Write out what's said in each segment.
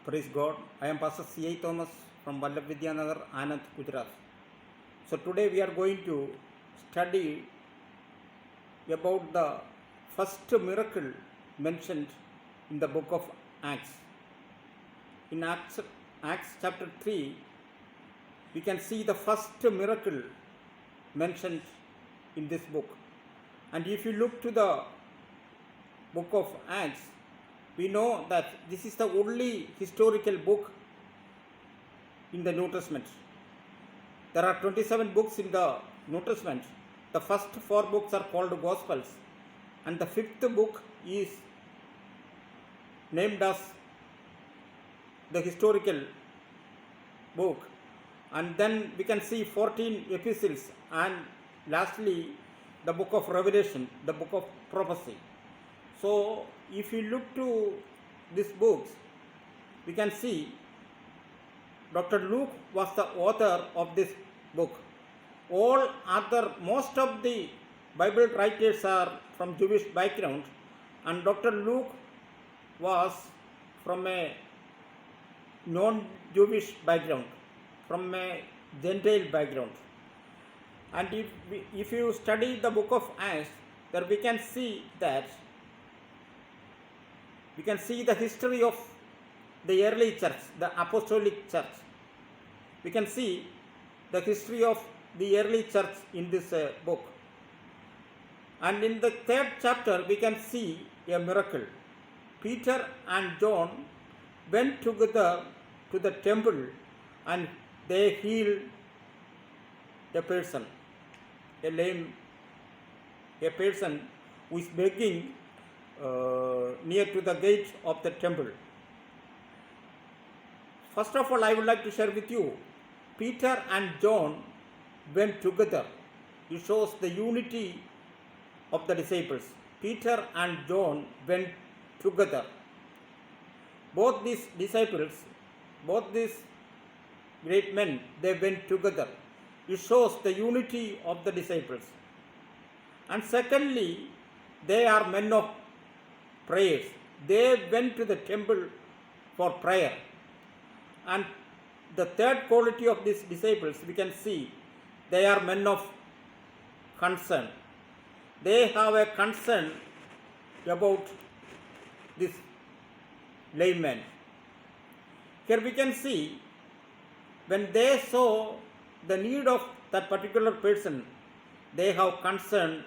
Praise God. I am Pastor C.I. Thomas from Vallabh Vidyanagar, Anand, Gujarat. So today we are going to study about the first miracle mentioned in the book of Acts. In Acts chapter 3, we can see the first miracle mentioned in this book. And if you look to the book of Acts, we know that this is the only historical book in the New Testament. There are 27 books in the New Testament. The first 4 books are called Gospels, and the 5th book is named as the historical book. And then we can see 14 epistles, and lastly the book of Revelation, the book of prophecy. So if you look to these books, we can see Dr. Luke was the author of this book. Most of the Bible writers are from Jewish background, and Dr. Luke was from a non-Jewish background, from a Gentile background. And if you study the book of Acts, there we can see that we can see the history of the early church, the apostolic church. We can see the history of the early church in this book. And in the 3rd chapter, we can see a miracle. Peter and John went together to the temple and they healed a person, a lame, a person who is begging near to the gate of the temple. First of all, I would like to share with you, Peter and John went together. It shows the unity of the disciples. Peter and John went together. Both these disciples, both these great men, they went together. It shows the unity of the disciples. And secondly, they are men of prayers. They went to the temple for prayer. And the third quality of these disciples, we can see they are men of concern. They have a concern about this layman. Here we can see when they saw the need of that particular person, they have concern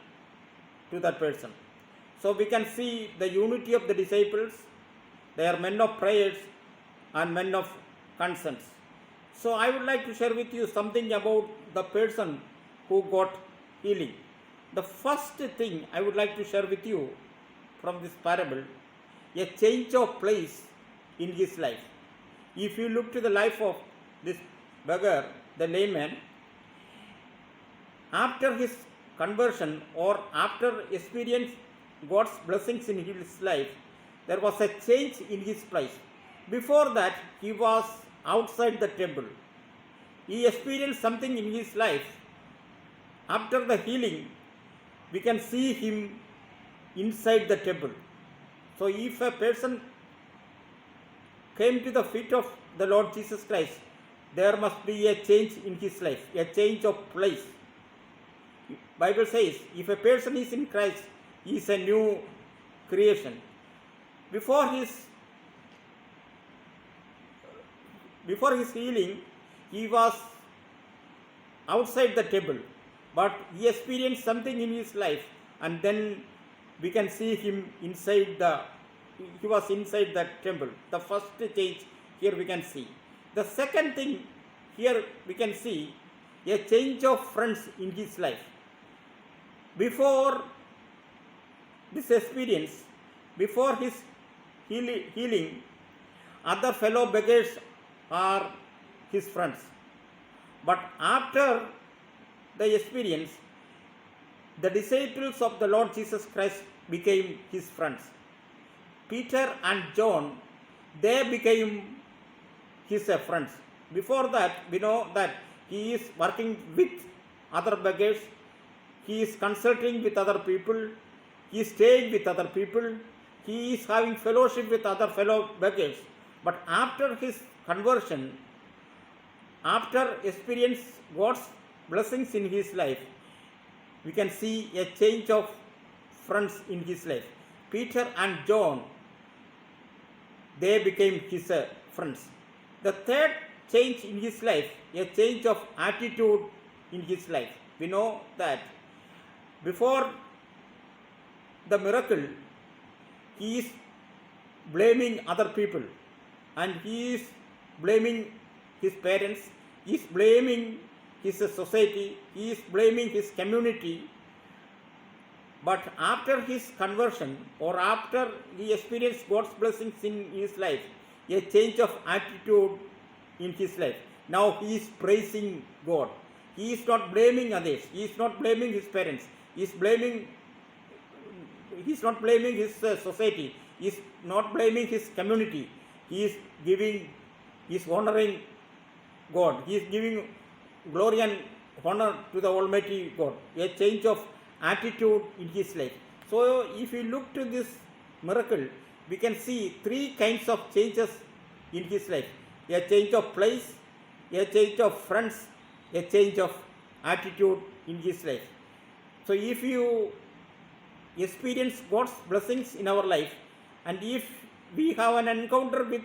to that person. So we can see the unity of the disciples. They are men of prayers and men of concerns. So I would like to share with you something about the person who got healing. The first thing I would like to share with you from this parable, a change of place in his life. If you look to the life of this beggar, the layman, after his conversion or after experience God's blessings in his life, there was a change in his place. Before that, he was outside the temple. He experienced something in his life. After the healing, we can see him inside the temple. So if a person came to the feet of the Lord Jesus Christ, there must be a change in his life, a change of place. Bible says, if a person is in Christ, he is a new creation. Before his healing, he was outside the temple, but he experienced something in his life, and then we can see him he was inside that temple. The first change here we can see. The second thing here we can see a change of friends in his life. Before this experience, before his healing, other fellow beggars are his friends. But after the experience, the disciples of the Lord Jesus Christ became his friends. Peter and John, they became his friends. Before that, we know that he is working with other beggars, he is consulting with other people, he is staying with other people, he is having fellowship with other fellow beggars. But after his conversion, after experience God's blessings in his life, we can see a change of friends in his life. Peter and John, they became his friends. The third change in his life, a change of attitude in his life. We know that before the miracle, he is blaming other people, and he is blaming his parents, he is blaming his society, he is blaming his community. But after his conversion, or after he experienced God's blessings in his life, a change of attitude in his life. Now he is praising God. He is not blaming others. He is not blaming his parents. He is not blaming his society. He is not blaming his community. He is honoring God. He is giving glory and honor to the Almighty God. A change of attitude in his life. So if you look to this miracle, we can see three kinds of changes in his life. A change of place, a change of friends, a change of attitude in his life. So if you experience God's blessings in our life, and if we have an encounter with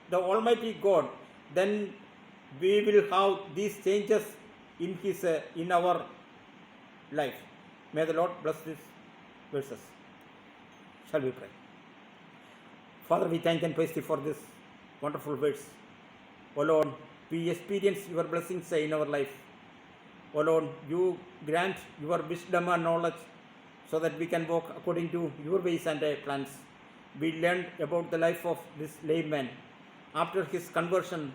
the Almighty God, then we will have these changes in our life. May the Lord bless these verses. Shall we pray? Father, we thank and praise Thee for this wonderful words. O Lord, we experience Your blessings in our life. O Lord, You grant Your wisdom and knowledge so that we can walk according to Your ways and plans. We learned about the life of this lame man. After his conversion,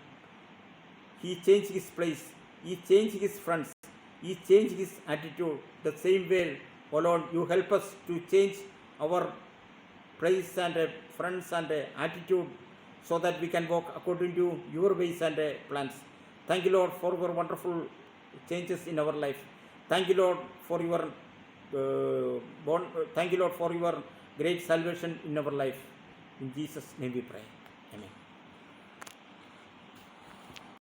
he changed his place, he changed his friends, he changed his attitude. The same way, O Lord, You help us to change our praise and friends and attitude so that we can walk according to Your ways and plans. Thank You, Lord, for Your wonderful changes in our life. Thank You, Lord, for Your thank You, Lord, for Your great salvation in our life. In Jesus' name we pray. Amen.